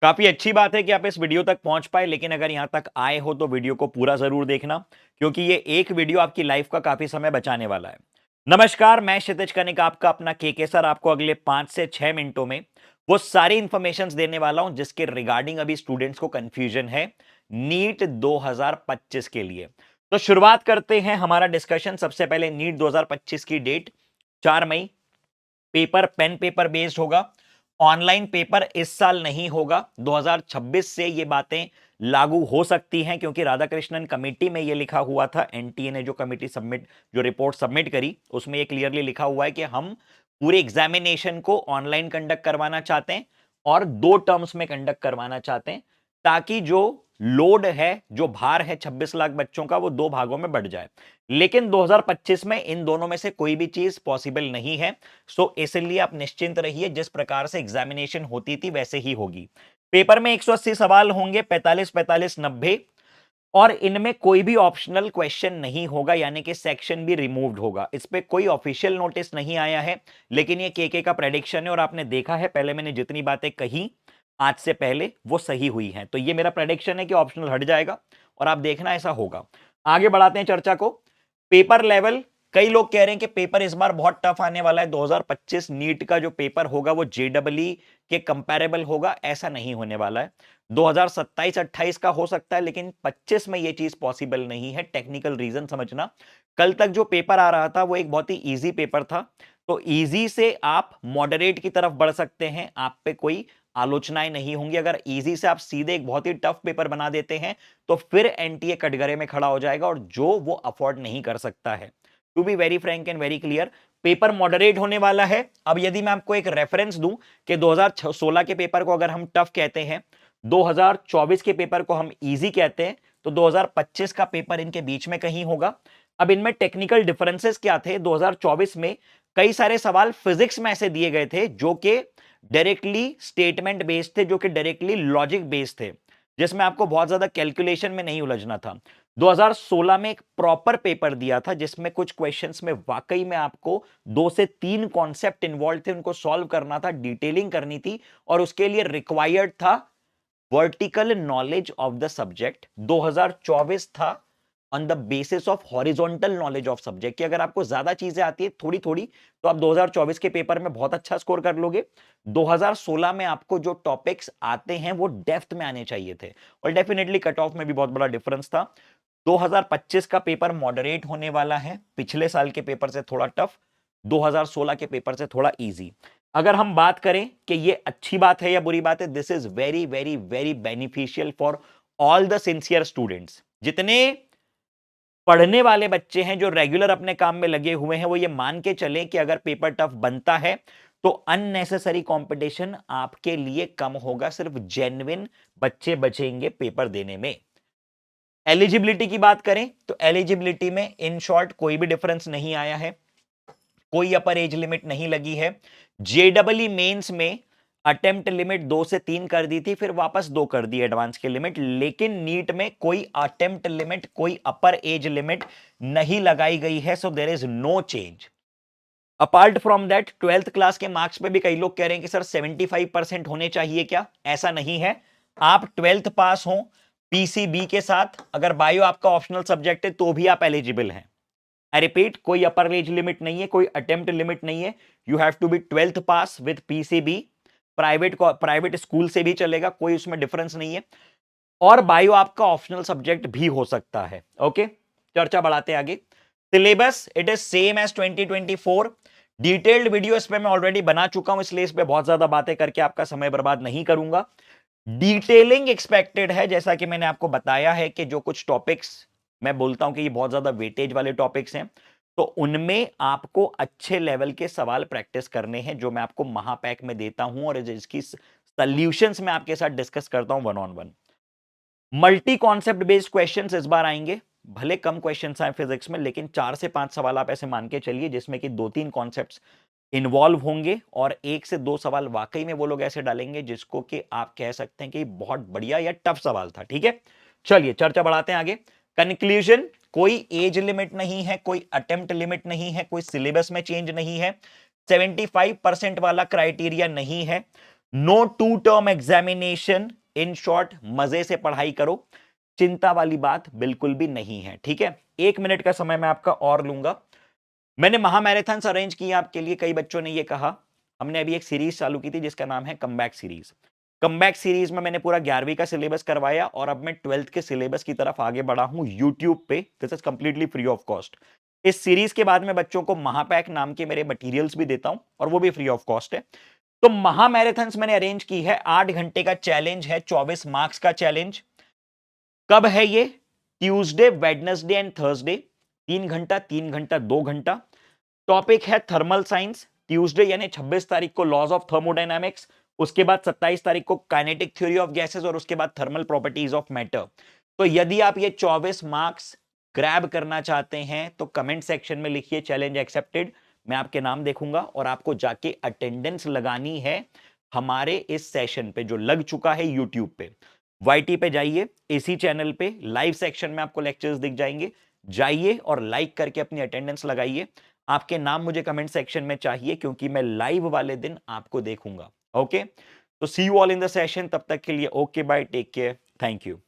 काफी अच्छी बात है कि आप इस वीडियो तक पहुंच पाए, लेकिन अगर यहां तक आए हो तो वीडियो को पूरा जरूर देखना, क्योंकि ये एक वीडियो आपकी लाइफ का काफी समय बचाने वाला है। नमस्कार, मैं क्षितिज कनिक, आपका अपना केके सर, आपको अगले 5 से 6 मिनटों में वो सारी इंफॉर्मेशन देने वाला हूं जिसके रिगार्डिंग अभी स्टूडेंट्स को कंफ्यूजन है नीट 2025 के लिए। तो शुरुआत करते हैं हमारा डिस्कशन। सबसे पहले नीट 2025 की डेट 4 मई। पेपर पेन पेपर बेस्ड होगा। ऑनलाइन पेपर इस साल नहीं होगा। 2026 से ये बातें लागू हो सकती हैं, क्योंकि राधाकृष्णन कमेटी में ये लिखा हुआ था, एनटीए ने जो कमेटी सबमिट जो रिपोर्ट सबमिट करी उसमें ये क्लियरली लिखा हुआ है कि हम पूरे एग्जामिनेशन को ऑनलाइन कंडक्ट करवाना चाहते हैं और 2 टर्म्स में कंडक्ट करवाना चाहते हैं, ताकि जो लोड है, जो भार है 26 लाख बच्चों का, वो 2 भागों में बढ़ जाए। लेकिन 2025 में इन दोनों में से कोई भी चीज पॉसिबल नहीं है। सो इसलिए आप निश्चिंत रहिए, जिस प्रकार से एग्जामिनेशन होती थी वैसे ही होगी। पेपर में 180 सवाल होंगे, 45 45 90, और इनमें कोई भी ऑप्शनल क्वेश्चन नहीं होगा, यानी कि सेक्शन भी रिमूव्ड होगा। इस पे कोई ऑफिशियल नोटिस नहीं आया है, लेकिन ये केके का प्रेडिक्शन है और आपने देखा है पहले मैंने जितनी बातें कही आज से पहले वो सही हुई हैं। तो ये मेरा प्रेडिक्शन है कि ऑप्शनल हट जाएगा और आप देखना ऐसा होगा। आगे बढ़ाते हैं चर्चा को। पेपर लेवल, कई लोग कह रहे हैं कि पेपर इस बार बहुत टफ आने वाला है। 2025 नीट का जो पेपर होगा वो जेडब्ल्यू के कंपैरेबल होगा। ऐसा नहीं होने वाला है। 2027-28 का हो सकता है, लेकिन 25 में यह चीज पॉसिबल नहीं है। टेक्निकल रीजन समझना। कल तक जो पेपर आ रहा था वो एक बहुत ही इजी पेपर था, तो इजी से आप मॉडरेट की तरफ बढ़ सकते हैं, आप पे कोई आलोचनाएं नहीं होंगी। अगर इजी से आप सीधे एक बहुत ही टफ पेपर बना देते हैं तो फिर एनटीए कटघरे में खड़ा हो जाएगा, और जो वो अफोर्ड नहीं कर सकता है। To be very frank and very clear, paper moderate होने वाला है। अब यदि मैं आपको एक रेफरेंस दूं कि 2016 के पेपर को अगर हम टफ कहते हैं, 2024 के पेपर को हम इजी कहते हैं, तो 2025 का पेपर इनके बीच में कहीं होगा। अब इनमें टेक्निकल डिफरेंसेस क्या थे? 2024 में कई सारे सवाल फिजिक्स में ऐसे दिए गए थे जो कि डायरेक्टली स्टेटमेंट बेस्ड थे, जो कि डायरेक्टली लॉजिक बेस्ड थे, जिसमें आपको बहुत ज्यादा कैलकुलेशन में नहीं उलझना था। 2016 में एक प्रॉपर पेपर दिया था जिसमें कुछ क्वेश्चंस में वाकई में आपको 2 से 3 कॉन्सेप्ट इन्वॉल्व थे, उनको सॉल्व करना था, डिटेलिंग करनी थी, और उसके लिए रिक्वायर्ड था vertical knowledge of the subject. 2024 था on the basis of horizontal knowledge of subject, कि अगर आपको ज्यादा चीजें आती है थोड़ी थोड़ी तो आप 2024 के पेपर में बहुत अच्छा स्कोर कर लोगे। 2016 में आपको जो टॉपिक्स आते हैं वो डेप्थ में आने चाहिए थे, और डेफिनेटली कट ऑफ में भी बहुत बड़ा डिफरेंस था। 2025 का पेपर मॉडरेट होने वाला है, पिछले साल के पेपर से थोड़ा टफ, 2016 के पेपर से थोड़ा इजी। अगर हम बात करें कि ये अच्छी बात है या बुरी बात है, this is very very very beneficial for all the sincere students. जितने पढ़ने वाले बच्चे हैं जो रेगुलर अपने काम में लगे हुए हैं, वो ये मान के चलें कि अगर पेपर टफ बनता है तो अननेसेसरी कंपटीशन आपके लिए कम होगा, सिर्फ जेन्युइन बच्चे बचेंगे पेपर देने में। एलिजिबिलिटी की बात करें तो एलिजिबिलिटी में इन शॉर्ट कोई भी डिफरेंस नहीं आया है, कोई अपर एज लिमिट नहीं लगी है। जेडब्ल्यू मेंस में अटेम्प्ट लिमिट 2 से 3 कर दी थी, फिर वापस 2 कर दी एडवांस की लिमिट, लेकिन नीट में कोई अटेम्प्ट लिमिट, कोई अपर एज लिमिट नहीं लगाई गई है। So there is no change. Apart from that, 12th class के मार्क्स पे भी कई लोग कह रहे हैं कि सर 75% होने चाहिए क्या? ऐसा नहीं है। आप 12th पास हो पीसीबी के साथ, अगर बायो आपका ऑप्शनल सब्जेक्ट है तो भी आप एलिजिबल हैं। आई रिपीट, कोई अपर एज लिमिट नहीं है, कोई अटेम्प्ट लिमिट नहीं है। You have to be 12th pass with PCB. Private school से भी चलेगा, कोई उसमें डिफरेंस नहीं है। और बायो आपका ऑप्शनल सब्जेक्ट भी हो सकता है। ओके, चर्चा बढ़ाते आगे। Syllabus it is same as 2024। Detailed video इस पे मैं ऑलरेडी बना चुका हूं, इसलिए इस पे बहुत ज्यादा बातें करके आपका समय बर्बाद नहीं करूंगा। डिटेलिंग एक्सपेक्टेड है, जैसा कि मैंने आपको बताया है कि जो कुछ टॉपिक्स मैं बोलता हूं कि ये बहुत ज्यादा वेटेज वाले टॉपिक्स हैं, तो उनमें आपको अच्छे लेवल के सवाल प्रैक्टिस करने हैं, जो मैं आपको महापैक में देता हूं और जिसकी सॉल्यूशंस मैं आपके साथ डिस्कस करता हूं 1-on-1। Multi concept based questions इस बार आएंगे। भले कम क्वेश्चंस आए फिजिक्स में, लेकिन 4 से 5 सवाल आप ऐसे मान के चलिए जिसमें कि 2-3 कॉन्सेप्ट्स इन्वॉल्व होंगे, और 1 से 2 सवाल वाकई में वो लोग ऐसे डालेंगे जिसको कि आप कह सकते हैं कि बहुत बढ़िया या टफ सवाल था। ठीक है, चलिए चर्चा बढ़ाते हैं आगे। कंक्लूजन, कोई एज लिमिट नहीं है, कोई अटेम्प्ट लिमिट नहीं है, कोई सिलेबस में चेंज नहीं है, 75% वाला क्राइटेरिया नहीं है। No two term examination, in short मजे से पढ़ाई करो, चिंता वाली बात बिल्कुल भी नहीं है, ठीक है। 1 मिनट का समय मैं आपका और लूंगा। मैंने महामैराथन्स अरेंज किए आपके लिए, कई बच्चों ने ये कहा। हमने अभी एक सीरीज चालू की थी जिसका नाम है कमबैक सीरीज। कमबैक सीरीज में मैंने पूरा 11वीं का सिलेबस करवाया और अब मैं 12th के सिलेबस की तरफ आगे बढ़ा हूं यूट्यूब पे। This is completely free of cost. इस सीरीज के बाद में बच्चों को महापैक नाम के मेरे मटेरियल्स भी देता हूं और वो भी फ्री ऑफ कॉस्ट है। तो महामैराथन्स मैंने अरेंज की है, 8 घंटे का चैलेंज है, 24 मार्क्स का चैलेंज। कब है ये? Tuesday, Wednesday and Thursday. 3 घंटा, 3 घंटा, 2 घंटा। टॉपिक है थर्मल साइंस। ट्यूसडे यानी 26 तारीख को लॉज ऑफ थर्मोडायनामिक्स, उसके बाद 27 तारीख को काइनेटिक थ्योरी ऑफ गैसेस और उसके बाद थर्मल प्रॉपर्टीज ऑफ मैटर। तो यदि आप ये 24 मार्क्स ग्रैब करना चाहते हैं तो कमेंट सेक्शन में लिखिए चैलेंज एक्सेप्टेड। मैं आपके नाम देखूंगा और आपको जाके अटेंडेंस लगानी है हमारे इस सेशन पे जो लग चुका है यूट्यूब पे। वाईटी पे जाइए, इसी चैनल पे लाइव सेक्शन में आपको लेक्चर्स दिख जाएंगे। जाइए और लाइक करके अपनी अटेंडेंस लगाइए। आपके नाम मुझे कमेंट सेक्शन में चाहिए क्योंकि मैं लाइव वाले दिन आपको देखूंगा। ओके, तो see you all in the session. तब तक के लिए okay bye, take care, thank you.